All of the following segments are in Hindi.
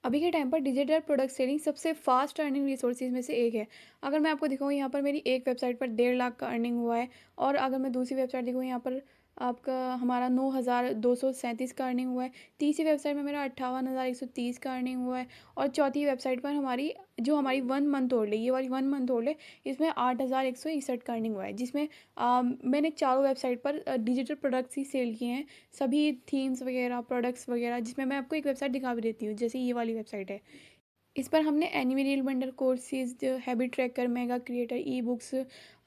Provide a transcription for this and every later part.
अभी के टाइम पर डिजिटल प्रोडक्ट सेलिंग सबसे फास्ट अर्निंग रिसोर्सेज में से एक है। अगर मैं आपको दिखाऊँ, यहाँ पर मेरी एक वेबसाइट पर 1.5 लाख का अर्निंग हुआ है। और अगर मैं दूसरी वेबसाइट देखूँ, यहाँ पर आपका हमारा 9,237 का अर्निंग हुआ है। तीसरी वेबसाइट में मेरा 58,130 का अर्निंग हुआ है। और चौथी वेबसाइट पर हमारी 1 मंथ ओल्ड है, ये वाली 1 मंथ ओल्ड है, इसमें 8,161 का अर्निंग हुआ है। जिसमें मैंने चारों वेबसाइट पर डिजिटल प्रोडक्ट्स ही सेल किए हैं, सभी थीम्स वगैरह, प्रोडक्ट्स वगैरह। जिसमें मैं आपको एक वेबसाइट दिखा भी देती हूँ, जैसे ये वाली वेबसाइट है। इस पर हमने enemy reel bundle courses, habit tracker, mega creator, e books,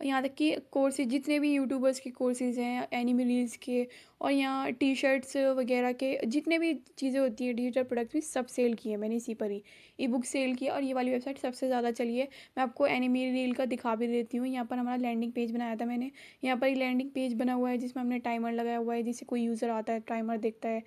यहाँ तक कि कोर्सेज जितने भी यूट्यूबर्स के कोर्सेज हैं एनिमी रील्स के, और यहाँ टी शर्ट्स वगैरह के जितने भी चीज़ें होती हैं डिजिटल प्रोडक्ट्स भी सब सेल किए हैं मैंने इसी पर ही। ई बुक सेल किया, और ये वाली वेबसाइट सबसे ज़्यादा चली है। मैं आपको एनिमी रील का दिखा भी देती हूँ। यहाँ पर हमारा लैंडिंग पेज बनाया था मैंने। यहाँ पर ये लैंडिंग पेज बना हुआ है, जिसमें हमने टाइमर लगाया हुआ है, जिससे कोई यूज़र आता है टाइमर देखता है।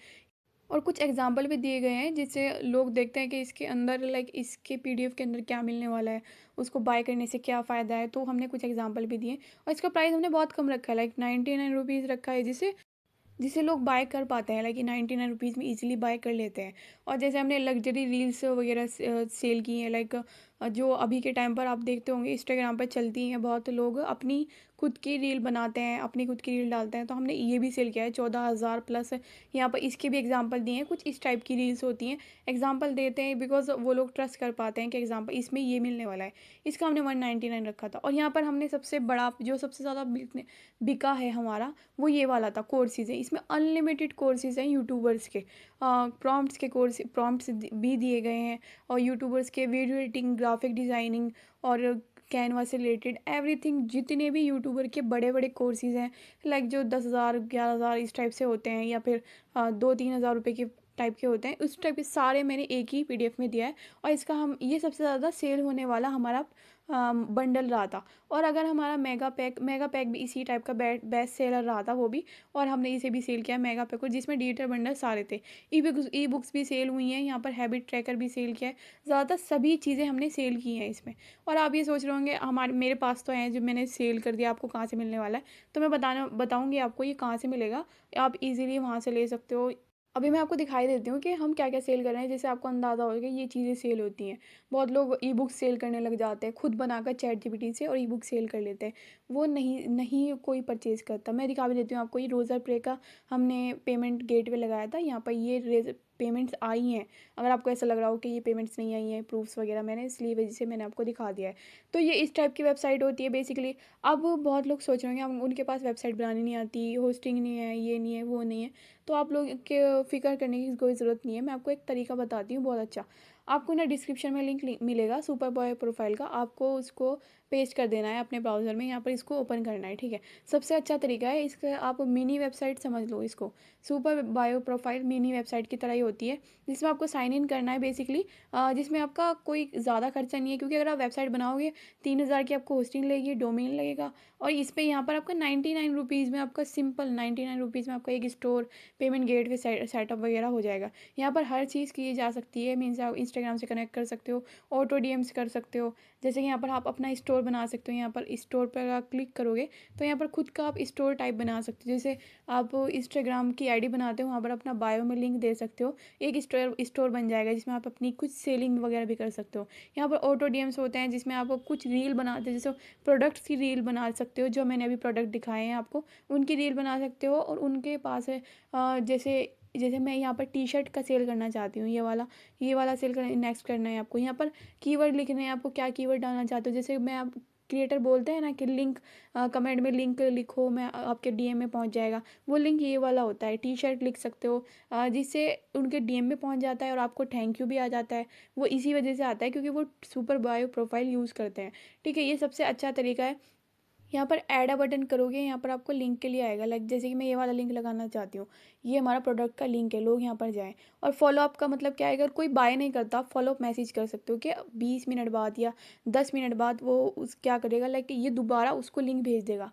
और कुछ एग्जाम्पल भी दिए गए हैं, जिससे लोग देखते हैं कि इसके अंदर इसके पीडीएफ के अंदर क्या मिलने वाला है, उसको बाय करने से क्या फ़ायदा है। तो हमने कुछ एग्जाम्पल भी दिए। और इसका प्राइस हमने बहुत कम रखा है, 99 रुपीज़ रखा है, जिसे जिसे लोग बाय कर पाते हैं, 99 रुपीज़ में इजीली बाय कर लेते हैं। और जैसे हमने लग्जरी रील्स वगैरह सेल की हैं, जो अभी के टाइम पर आप देखते होंगे इंस्टाग्राम पर चलती हैं, बहुत लोग अपनी खुद की रील बनाते हैं, अपनी खुद की रील डालते हैं। तो हमने ये भी सेल किया है, 14,000 प्लस। यहाँ पर इसके भी एग्जांपल दिए हैं, कुछ इस टाइप की रील्स होती हैं। एग्जांपल देते हैं बिकॉज वो लोग ट्रस्ट कर पाते हैं कि एग्जांपल इसमें ये मिलने वाला है। इसका हमने 199 रखा था। और यहाँ पर हमने सबसे बड़ा, जो सबसे ज़्यादा बिका है हमारा, वो ये वाला था, कोर्सेज़ है। इसमें अनलिमिटेड कोर्सेज़ हैं यूट्यूबर्स के। प्रॉम्प्ट्स के कोर्स, प्रॉम्प्ट्स भी दिए गए हैं। और यूट्यूबर्स के वीडियो एडिटिंग, ग्राफिक डिज़ाइनिंग, और कैनवा से रिलेटेड एवरीथिंग, जितने भी यूट्यूबर के बड़े बड़े कोर्सेज़ हैं, जो 10,000 11,000 इस टाइप से होते हैं, या फिर 2-3 हज़ार रुपये के टाइप के होते हैं, उस टाइप के सारे मैंने एक ही पीडीएफ में दिया है। और इसका हम ये सबसे ज़्यादा सेल होने वाला हमारा बंडल रहा था। और अगर हमारा मेगा पैक भी इसी टाइप का बेस्ट सेलर रहा था वो भी। और हमने इसे भी सेल किया मेगा पैक को, जिसमें डिजिटल बंडल सारे थे। ई बुक्स भी सेल हुई हैं, यहाँ पर हैबिट ट्रैकर भी सेल किया है। ज़्यादातर सभी चीज़ें हमने सेल की हैं इसमें। और आप ये सोच रहे होंगे हमारे मेरे पास तो हैं, जो मैंने सेल कर दिया, आपको कहाँ से मिलने वाला है। तो मैं बताऊँगी आपको ये कहाँ से मिलेगा। आप इजीली वहाँ से ले सकते हो। अभी मैं आपको दिखाई देती हूँ कि हम क्या क्या सेल कर रहे हैं, जिससे आपको अंदाज़ा होगा कि ये चीज़ें सेल होती हैं। बहुत लोग ई बुक सेल करने लग जाते हैं, खुद बनाकर चैट जीपीटी से, और ई बुक सेल कर लेते हैं। वो नहीं नहीं कोई परचेज़ करता। मैं दिखा भी देती हूँ आपको, ये रोज़र प्रे का हमने पेमेंट गेटवे लगाया था। यहाँ पर ये पेमेंट्स आई हैं। अगर आपको ऐसा लग रहा हो कि ये पेमेंट्स नहीं आई हैं, प्रूफ्स वगैरह, मैंने इसलिए वजह से मैंने आपको दिखा दिया है। तो ये इस टाइप की वेबसाइट होती है बेसिकली। अब बहुत लोग सोच रहे होंगे हम उनके पास वेबसाइट बनानी नहीं आती, होस्टिंग नहीं है, ये नहीं है, वो नहीं है। तो आप लोग के फ़िक्र करने की कोई ज़रूरत नहीं है। मैं आपको एक तरीका बताती हूँ बहुत अच्छा। आपको ना डिस्क्रिप्शन में लिंक मिलेगा सुपर बॉय प्रोफाइल का, आपको उसको पेस्ट कर देना है अपने ब्राउज़र में। यहाँ पर इसको ओपन करना है, ठीक है। सबसे अच्छा तरीका है इसका, आप मिनी वेबसाइट समझ लो इसको। Super bio profile mini website की तरह ही होती है, जिसमें आपको साइन इन करना है बेसिकली। जिसमें आपका कोई ज़्यादा खर्चा नहीं है, क्योंकि अगर आप वेबसाइट बनाओगे 3,000 की आपको होस्टिंग लगेगी, डोमेन लगेगा। और इस पे यहाँ पर आपका 99 रुपीज़ में, आपका सिंपल 99 रुपीज़ में आपका एक स्टोर, पेमेंट गेटवे सेटअप वगैरह हो जाएगा। यहाँ पर हर चीज़ की जा सकती है। मीन्स आप इंस्टाग्राम से कनेक्ट कर सकते हो, ऑटो डीएम्स कर सकते हो। जैसे कि यहाँ पर आप अपना स्टोर बना सकते हो। यहाँ पर स्टोर पर आप क्लिक करोगे तो यहाँ पर खुद का आप स्टोर टाइप बना सकते हो। जैसे आप इंस्टाग्राम की आईडी बनाते हो, वहाँ पर अपना बायो में लिंक दे सकते हो, एक स्टोर बन जाएगा, जिसमें आप अपनी कुछ सेलिंग वगैरह भी कर सकते हो। यहाँ पर ऑटो डीएम्स होते हैं, जिसमें आप कुछ रील बनाते हो, जैसे प्रोडक्ट्स की रील बना सकते हो, जो मैंने अभी प्रोडक्ट दिखाए हैं आपको, उनकी रील बना सकते हो। और उनके पास है जैसे जैसे मैं यहाँ पर टी शर्ट का सेल करना चाहती हूँ, ये वाला सेल करना, नेक्स्ट करना है आपको। यहाँ पर कीवर्ड लिखने हैं आपको, क्या कीवर्ड डालना चाहते हो। जैसे मैं आप क्रिएटर बोलते हैं ना कि लिंक, कमेंट में लिंक लिखो, मैं आपके डीएम में पहुँच जाएगा, वो लिंक ये वाला होता है। टी शर्ट लिख सकते हो, जिससे उनके डीएम में पहुँच जाता है, और आपको थैंक यू भी आ जाता है। वो इसी वजह से आता है क्योंकि वो सुपर बायो प्रोफाइल यूज़ करते हैं, ठीक है। ये सबसे अच्छा तरीका है। यहाँ पर ऐड अ बटन करोगे, यहाँ पर आपको लिंक के लिए आएगा, जैसे कि मैं ये वाला लिंक लगाना चाहती हूँ, ये हमारा प्रोडक्ट का लिंक है, लोग यहाँ पर जाएं। और फॉलोअप का मतलब क्या है, अगर कोई बाय नहीं करता, फॉलोअप मैसेज कर सकते हो कि 20 मिनट बाद या 10 मिनट बाद वो उस क्या करेगा, ये दोबारा उसको लिंक भेज देगा।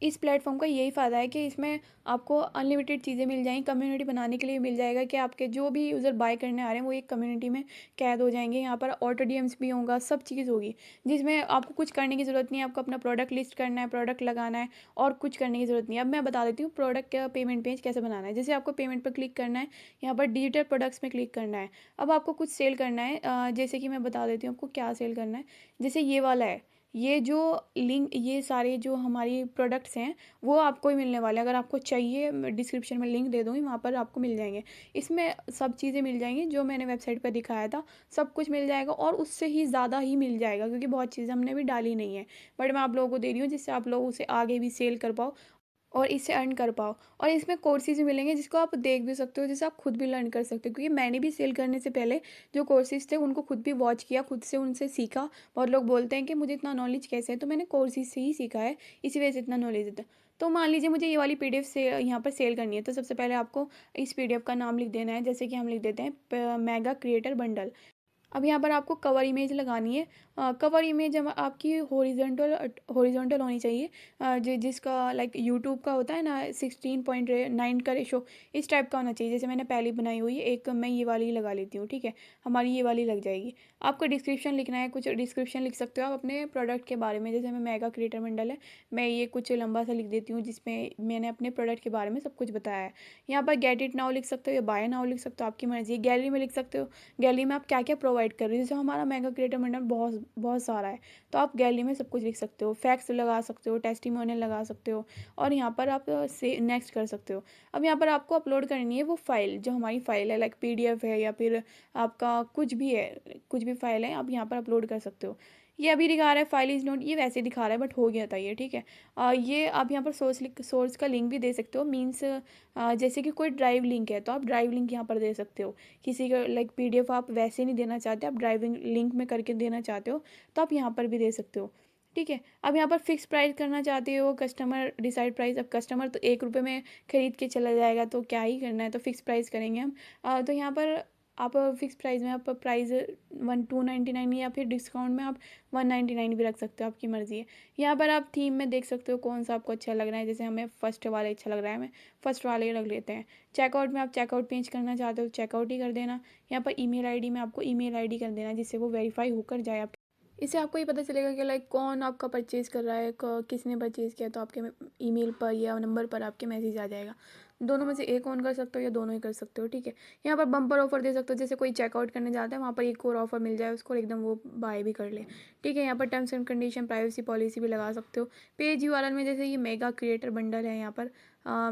इस प्लेटफॉर्म का यही फ़ायदा है कि इसमें आपको अनलिमिटेड चीज़ें मिल जाएंगी, कम्युनिटी बनाने के लिए मिल जाएगा कि आपके जो भी यूज़र बाय करने आ रहे हैं वो एक कम्युनिटी में कैद हो जाएंगे। यहाँ पर ऑटो डीएम्स भी होगा, सब चीज़ होगी जिसमें आपको कुछ करने की ज़रूरत नहीं है। आपको अपना प्रोडक्ट लिस्ट करना है, प्रोडक्ट लगाना है और कुछ करने की ज़रूरत नहीं है। अब मैं बता देती हूँ प्रोडक्ट का पेमेंट पेज कैसे बनाना है। जैसे आपको पेमेंट पर क्लिक करना है, यहाँ पर डिजिटल प्रोडक्ट्स में क्लिक करना है। अब आपको कुछ सेल करना है, जैसे कि मैं बता देती हूँ आपको क्या सेल करना है। जैसे ये वाला है, ये जो लिंक, ये सारे जो हमारी प्रोडक्ट्स हैं वो आपको ही मिलने वाले हैं। अगर आपको चाहिए मैं डिस्क्रिप्शन में लिंक दे दूँगी, वहाँ पर आपको मिल जाएंगे। इसमें सब चीज़ें मिल जाएंगी जो मैंने वेबसाइट पर दिखाया था, सब कुछ मिल जाएगा और उससे ही ज़्यादा ही मिल जाएगा, क्योंकि बहुत चीज़ें हमने भी डाली नहीं है, बट मैं आप लोगों को दे रही हूँ जिससे आप लोग उसे आगे भी सेल कर पाओ और इससे अर्न कर पाओ। और इसमें कोर्सेज़ भी मिलेंगे जिसको आप देख भी सकते हो, जिससे आप खुद भी लर्न कर सकते हो, क्योंकि मैंने भी सेल करने से पहले जो कोर्सेज़ थे उनको खुद भी वॉच किया, खुद से उनसे सीखा। बहुत लोग बोलते हैं कि मुझे इतना नॉलेज कैसे है, तो मैंने कोर्सेज़ से ही सीखा है, इसी वजह से इतना नॉलेज है। तो मान लीजिए मुझे ये वाली पीडीएफ से यहाँ पर सेल करनी है, तो सबसे पहले आपको इस पीडीएफ का नाम लिख देना है। जैसे कि हम लिख देते हैं मेगा क्रिएटर बंडल। अब यहाँ पर आपको कवर इमेज लगानी है। कवर इमेज आपकी हॉरिजॉन्टल हॉरिजॉन्टल होनी चाहिए, जिसका लाइक यूट्यूब का होता है ना 16:9 का रेशो, इस टाइप का होना चाहिए। जैसे मैंने पहले बनाई हुई है एक, मैं ये वाली लगा लेती हूँ, ठीक है, हमारी ये वाली लग जाएगी। आपको डिस्क्रिप्शन लिखना है, कुछ डिस्क्रिप्शन लिख सकते हो आप अपने प्रोडक्ट के बारे में। जैसे मैं मेगा क्रिएटर मंडल है, मैं ये कुछ लंबा सा लिख देती हूँ जिसमें मैंने अपने प्रोडक्ट के बारे में सब कुछ बताया है। यहाँ पर गेट इट नाउ लिख सकते हो या बाय नाउ लिख सकते हो, आपकी मर्जी। गैलरी में लिख सकते हो, गैलरी में आप क्या क्या प्रोवाइड कर रहे हो। जैसे हमारा मेगा क्रिएटर मंडल बहुत बहुत सारा है, तो आप गैलरी में सब कुछ लिख सकते हो, फैक्ट्स लगा सकते हो, टेस्टिमोनियल लगा सकते हो, और यहाँ पर आप से नेक्स्ट कर सकते हो। अब यहाँ पर आपको अपलोड करनी है वो फाइल, जो हमारी फाइल है, लाइक पीडीएफ है या फिर आपका कुछ भी है, कुछ भी फाइल है आप यहाँ पर अपलोड कर सकते हो। ये अभी दिखा रहा है फाइल इज़ नोट, ये वैसे दिखा रहा है बट हो गया था ये, ठीक है। ये आप यहाँ पर सोर्स का लिंक भी दे सकते हो, मीन्स जैसे कि कोई ड्राइव लिंक है तो आप ड्राइव लिंक यहाँ पर दे सकते हो। किसी का लाइक पीडीएफ आप वैसे नहीं देना चाहते, आप ड्राइविंग लिंक में करके देना चाहते हो, तो आप यहाँ पर भी दे सकते हो, ठीक है। अब यहाँ पर फिक्स प्राइस करना चाहते हो, कस्टमर डिसाइड प्राइस। अब कस्टमर तो 1 रुपये में ख़रीद के चला जाएगा, तो क्या ही करना है, तो फिक्स प्राइस करेंगे हम। तो यहाँ पर आप फिक्स प्राइस में आप प्राइस 299 या फिर डिस्काउंट में आप 199 भी रख सकते हो, आपकी मर्ज़ी है। यहाँ पर आप थीम में देख सकते हो कौन सा आपको अच्छा लग रहा है। जैसे हमें फर्स्ट वाला अच्छा लग रहा है, हमें फर्स्ट वाले ही रख लेते हैं। चेकआउट में आप चेकआउट पेज करना चाहते हो, चेकआउट ही कर देना। यहाँ पर ईमेल आईडी में आपको ईमेल आईडी कर देना, जिससे वो वेरीफाई होकर जाए आप। इससे आपको ये पता चलेगा कि लाइक कौन आपका परचेज़ कर रहा है, किसने परचेज़ किया, तो आपके ईमेल पर या नंबर पर आपके मैसेज आ जाएगा। दोनों में से एक ऑन कर सकते हो या दोनों ही कर सकते हो, ठीक है। यहाँ पर बम्पर ऑफर दे सकते हो, जैसे कोई चेकआउट करने जाता है वहाँ पर एक और ऑफर मिल जाए उसको, एकदम वो बाय भी कर ले, ठीक है। यहाँ पर terms and condition, privacy policy भी लगा सकते हो। पेज यूआरएल में जैसे ये मेगा क्रिएटर बंडल है, यहाँ पर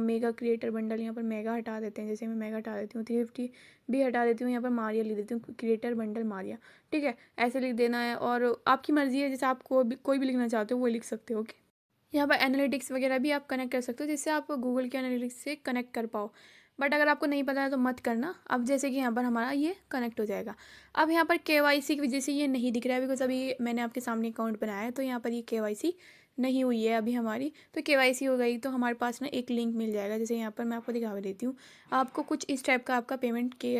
मेगा क्रिएटर बंडल, यहाँ पर मेगा हटा देते हैं। जैसे मैं मेगा हटा देती हूँ, 350 भी हटा देती हूँ, यहाँ पर मारिया लिख देती हूँ, क्रिएटर बंडल मारिया, ठीक है। ऐसे लिख देना है और आपकी मर्ज़ी है, जैसे आप कोई भी लिखना चाहते हो वो लिख सकते हो, ओके। यहाँ पर एनालिटिक्स वगैरह भी आप कनेक्ट कर सकते हो, जिससे आप गूगल के एनालिटिक्स से कनेक्ट कर पाओ। बट अगर आपको नहीं पता है तो मत करना। अब जैसे कि यहाँ पर हमारा ये कनेक्ट हो जाएगा। अब यहाँ पर केवाईसी की वजह से ये नहीं दिख रहा है, बिकॉज अभी मैंने आपके सामने अकाउंट बनाया है, तो यहाँ पर ये केवाईसी नहीं हुई है अभी हमारी। तो केवाईसी हो गई तो हमारे पास ना एक लिंक मिल जाएगा। जैसे यहाँ पर मैं आपको दिखा देती हूँ, आपको कुछ इस टाइप का आपका पेमेंट के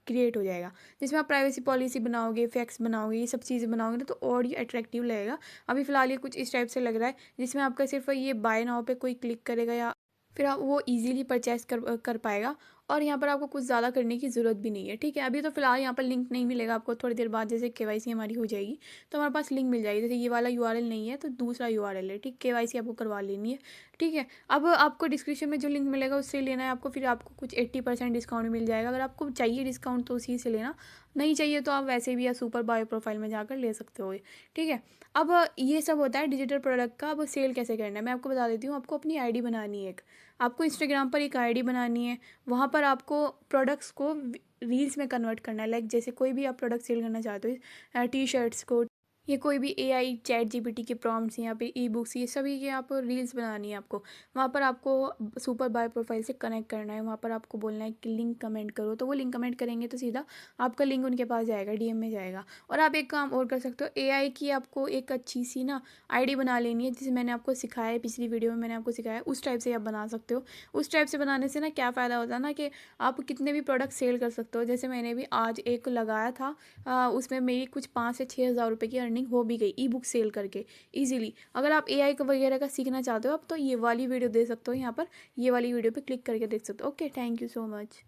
क्रिएट हो जाएगा, जिसमें आप प्राइवेसी पॉलिसी बनाओगे, फैक्स बनाओगे, ये सब चीज़ें बनाओगे ना, तो और ये अट्रैक्टिव लगेगा। अभी फ़िलहाल ये कुछ इस टाइप से लग रहा है, जिसमें आपका सिर्फ ये बाय नाउ पे कोई क्लिक करेगा या फिर आप वो इजीली परचेस कर पाएगा, और यहाँ पर आपको कुछ ज़्यादा करने की ज़रूरत भी नहीं है, ठीक है। अभी तो फ़िलहाल यहाँ पर लिंक नहीं मिलेगा आपको, थोड़ी देर बाद जैसे केवाईसी हमारी हो जाएगी तो हमारे पास लिंक मिल जाएगी। जैसे ये वाला यूआरएल नहीं है तो दूसरा यूआरएल है, ठीक। केवाईसी आपको करवा लेनी है, ठीक है। अब आपको डिस्क्रिप्शन में जो लिंक मिलेगा उससे लेना है आपको, फिर आपको कुछ 80% डिस्काउंट मिल जाएगा। अगर आपको चाहिए डिस्काउंट तो उसी से लेना, नहीं चाहिए तो आप वैसे भी या सुपर बायो प्रोफाइल में जाकर ले सकते हो, ठीक है। अब ये सब होता है डिजिटल प्रोडक्ट का। अब सेल कैसे करना है मैं आपको बता देती हूँ। आपको अपनी आईडी बनानी है, एक आपको इंस्टाग्राम पर एक आईडी बनानी है। वहाँ पर आपको प्रोडक्ट्स को रील्स में कन्वर्ट करना है। लाइक जैसे कोई भी आप प्रोडक्ट सेल करना चाहते हो, टी शर्ट्स को, ये कोई भी एआई चैट जीपीटी के प्रॉम्प्ट्स या फिर ई बुक्स, ये सभी के आप रील्स बनानी है आपको। वहाँ पर आपको सुपर बाय प्रोफाइल से कनेक्ट करना है। वहाँ पर आपको बोलना है कि लिंक कमेंट करो, तो वो लिंक कमेंट करेंगे तो सीधा आपका लिंक उनके पास जाएगा, डीएम में जाएगा। और आप एक काम और कर सकते हो, एआई की आपको एक अच्छी सी ना आईडी बना लेनी है, जिसे मैंने आपको सिखाया है, पिछली वीडियो में मैंने आपको सिखाया है, उस टाइप से आप बना सकते हो। उस टाइप से बनाने से ना क्या फ़ायदा होता है ना, कि आप कितने भी प्रोडक्ट सेल कर सकते हो। जैसे मैंने भी आज एक लगाया था, उसमें मेरी कुछ 5 से 6 हज़ार रुपये की अर्निंग अर्निंग हो भी गई ई बुक सेल करके ईजिली। अगर आप एआई का वगैरह का सीखना चाहते हो आप तो ये वाली वीडियो दे सकते हो, यहाँ पर ये वाली वीडियो पे क्लिक करके देख सकते हो। Okay, thank you so much.